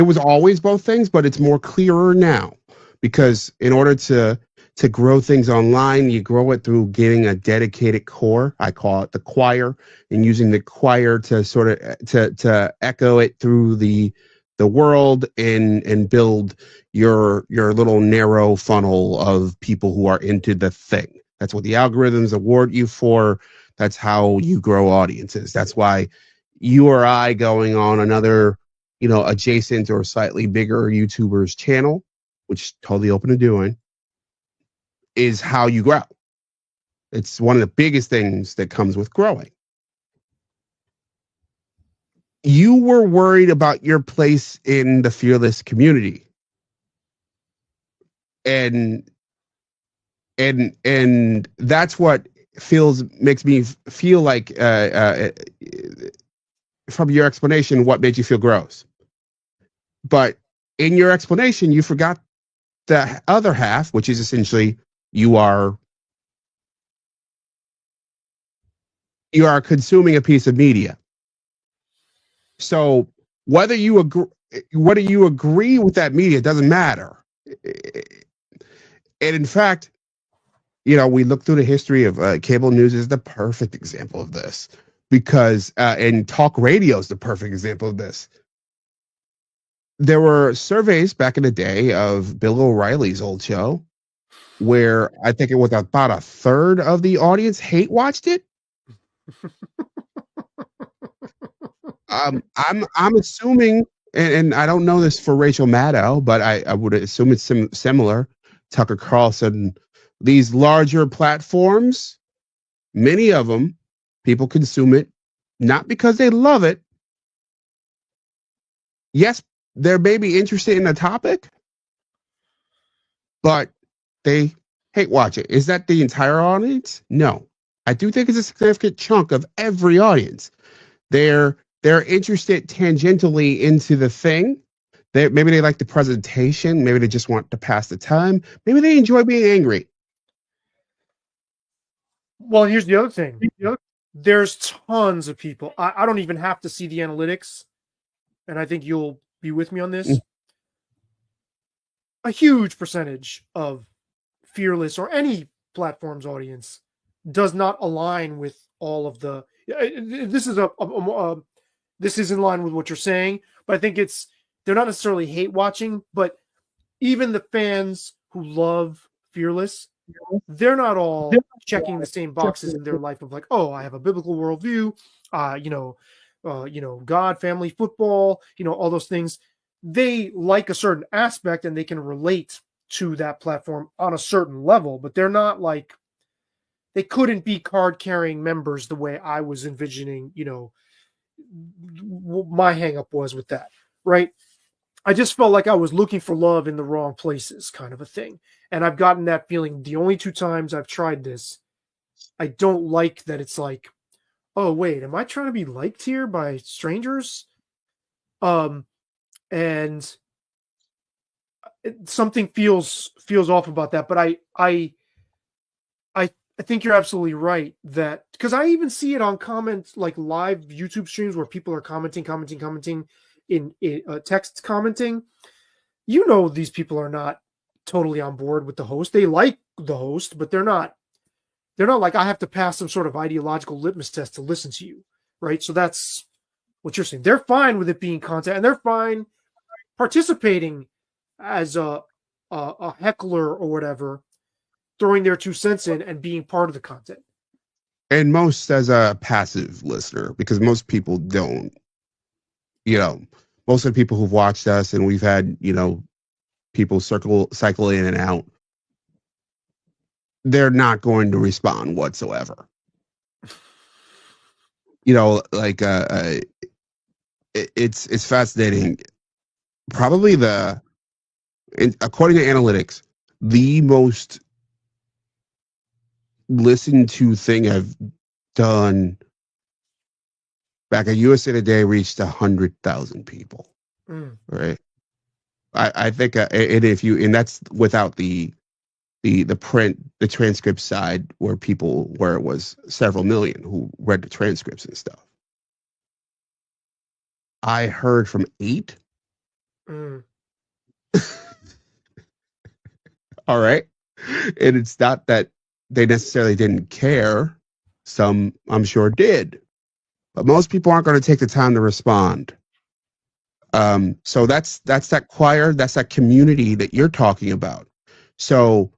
it was always both things, but it's more clearer now because in order to grow things online, you grow it through getting a dedicated core. I call it the choir, and using the choir to sort of to echo it through the world and build your little narrow funnel of people who are into the thing. That's what the algorithms award you for. That's how you grow audiences. That's why you or I going on another, adjacent or slightly bigger YouTuber's channel, which is totally open to doing, is how you grow. It's one of the biggest things that comes with growing. You were worried about your place in the Fearless community. And that's what makes me feel like from your explanation, what made you feel gross. But in your explanation, you forgot the other half, which is essentially you are consuming a piece of media. So whether you agree with that media doesn't matter. And in fact, we look through the history of cable news is the perfect example of this, because and talk radio is the perfect example of this. There were surveys back in the day of Bill O'Reilly's old show where I think it was about a third of the audience hate watched it. I'm assuming, and I don't know this for Rachel Maddow, but I would assume it's similar. Tucker Carlson, these larger platforms, many of them, people consume it not because they love it. Yes, they're maybe interested in a topic, but they hate watch it. Is that the entire audience? No. I do think it's a significant chunk of every audience. They're interested tangentially into the thing. Maybe they like the presentation. Maybe they just want to pass the time. Maybe they enjoy being angry. Well, here's the other thing. There's tons of people. I don't even have to see the analytics, and I think you'll be with me on this. A huge percentage of Fearless or any platform's audience does not align with all of the. This is this is in line with what you're saying, but I think they're not necessarily hate watching, but even the fans who love Fearless, they're not all checking the same boxes in their life of like, oh, I have a biblical worldview, God, family, football, all those things. They like a certain aspect and they can relate to that platform on a certain level, but they're not like, they couldn't be card carrying members the way I was envisioning, my hang up was with that, right? I just felt like I was looking for love in the wrong places, kind of a thing. And I've gotten that feeling the only 2 times I've tried this. I don't like that it's like, oh, wait, am I trying to be liked here by strangers? And something feels off about that. But I think you're absolutely right that, because I even see it on comments, like live YouTube streams where people are commenting in text commenting. These people are not totally on board with the host. They like the host, but they're not like, I have to pass some sort of ideological litmus test to listen to you, right? So that's what you're saying. They're fine with it being content, and they're fine participating as a heckler or whatever, throwing their 2 cents in and being part of the content. And most as a passive listener, because most people don't, most of the people who've watched us, and we've had, people cycle in and out, they're not going to respond whatsoever. It's fascinating. Probably according to analytics, the most listened to thing I've done back at USA Today reached 100,000 people. Right. I think, and that's without the print, the transcript side where it was several million who read the transcripts and stuff. I heard from 8 Mm. All right. And it's not that they necessarily didn't care. Some, I'm sure, did. But most people aren't going to take the time to respond. So that's that choir, that's that community that you're talking about. So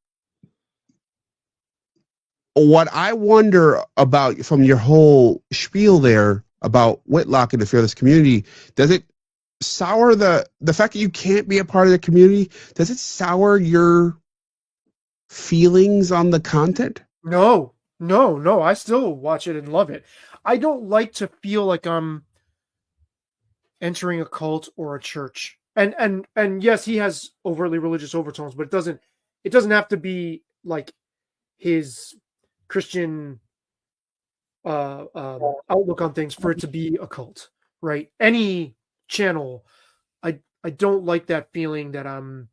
what I wonder about from your whole spiel there about Whitlock and the fearless community, does it sour the fact that you can't be a part of the community? Does it sour your feelings on the content? No, no, no. I still watch it and love it. I don't like to feel like I'm entering a cult or a church. And yes, he has overtly religious overtones, but it doesn't have to be like his Christian outlook on things for it to be a cult, right? Any channel, I don't like that feeling that I'm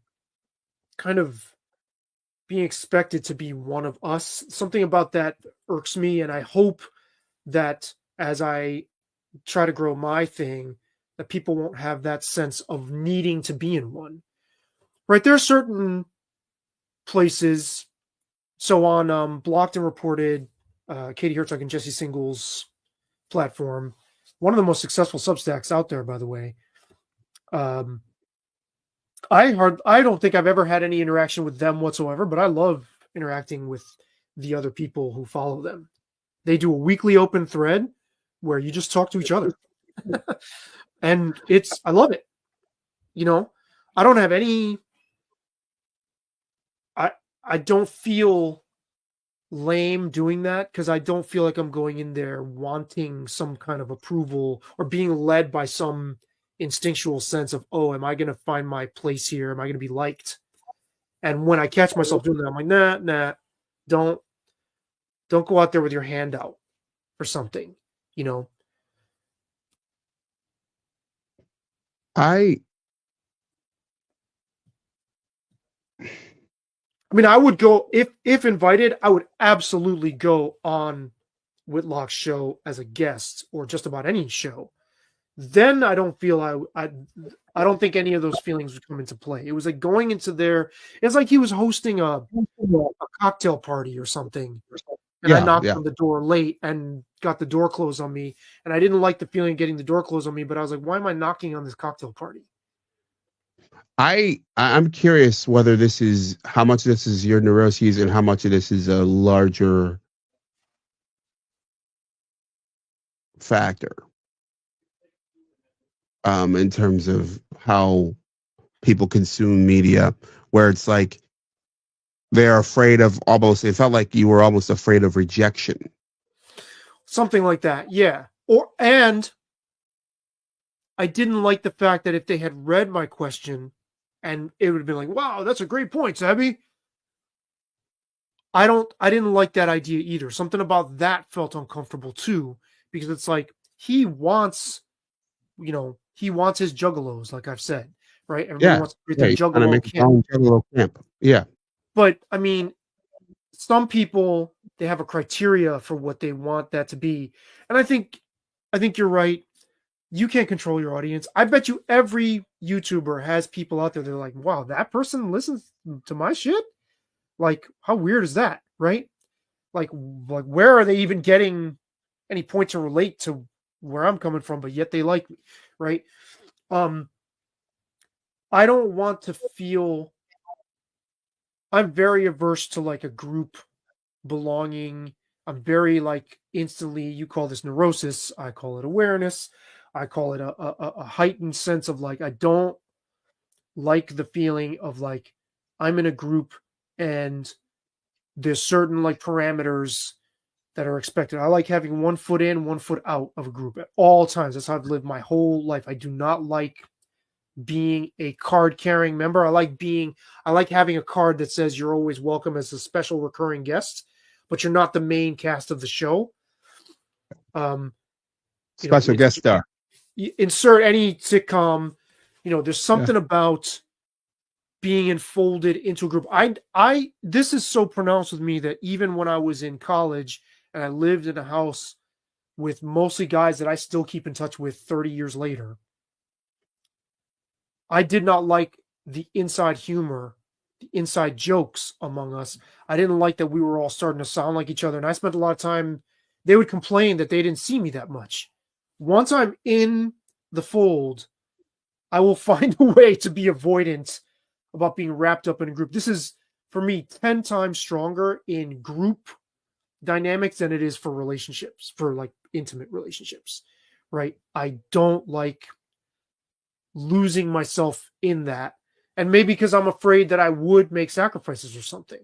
kind of being expected to be one of us. Something about that irks me, and I hope that as I try to grow my thing, that people won't have that sense of needing to be in one. Right? There are certain places. So on Blocked and Reported, Katie Herzog and Jesse Singles platform, one of the most successful Substacks out there, by the way. Um, I don't think I've ever had any interaction with them whatsoever, but I love interacting with the other people who follow them. They do a weekly open thread where you just talk to each other. And I love it. You know, I don't have any I I don't feel lame doing that because I don't feel like I'm going in there wanting some kind of approval or being led by some instinctual sense of, oh, am I going to find my place here? Am I going to be liked? And when I catch myself doing that, I'm like, nah, don't don't go out there with your hand out or something, you know. I I mean, I would go if invited, I would absolutely go on Whitlock's show as a guest or just about any show. Then I don't feel I don't think any of those feelings would come into play. It was like going into there. It's like he was hosting a cocktail party or something, and I yeah, knocked yeah. on the door late and got the door closed on me, and I didn't like the feeling of getting the door closed on me. But I was like, why am I knocking on this cocktail party? I'm curious whether this is how much of this is your neuroses and how much of this is a larger factor in terms of how people consume media, where it's like they're afraid of almost, it felt like you were almost afraid of rejection. Something like that, yeah. And I didn't like the fact that if they had read my question, and it would have been like, wow, that's a great point, Sabby. I didn't like that idea either. Something about that felt uncomfortable too, because it's like he wants his juggalos, like I've said, right? Everybody Yeah. wants to create Yeah. their You're trying to juggalo make a camp. little camp. Yeah. But I mean, some people they have a criteria for what they want that to be. And I think you're right. You can't control your audience. I bet you every YouTuber has people out there that are like, wow, that person listens to my shit? Like, how weird is that, right? Like where are they even getting any point to relate to where I'm coming from, but yet they like me, right? Um, I don't want to feel I'm very averse to like a group belonging. I'm very like instantly, you call this neurosis, I call it awareness. I call it a heightened sense of like, I don't like the feeling of like I'm in a group and there's certain like parameters that are expected. I like having 1 foot in, 1 foot out of a group at all times. That's how I've lived my whole life. I do not like being a card carrying member. I like having a card that says you're always welcome as a special recurring guest, but you're not the main cast of the show. Um, Special it's guest star. insert any sitcom. There's Yeah. something about being enfolded into a group. I this is so pronounced with me that even when I was in college and I lived in a house with mostly guys that I still keep in touch with 30 years later, I did not like the inside humor, the inside jokes among us. I didn't like that we were all starting to sound like each other. And I spent a lot of time, they would complain that they didn't see me that much. Once I'm in the fold, I will find a way to be avoidant about being wrapped up in a group. This is, for me, 10 times stronger in group dynamics than it is for relationships, for like intimate relationships, right? I don't like losing myself in that. And maybe because I'm afraid that I would make sacrifices or something.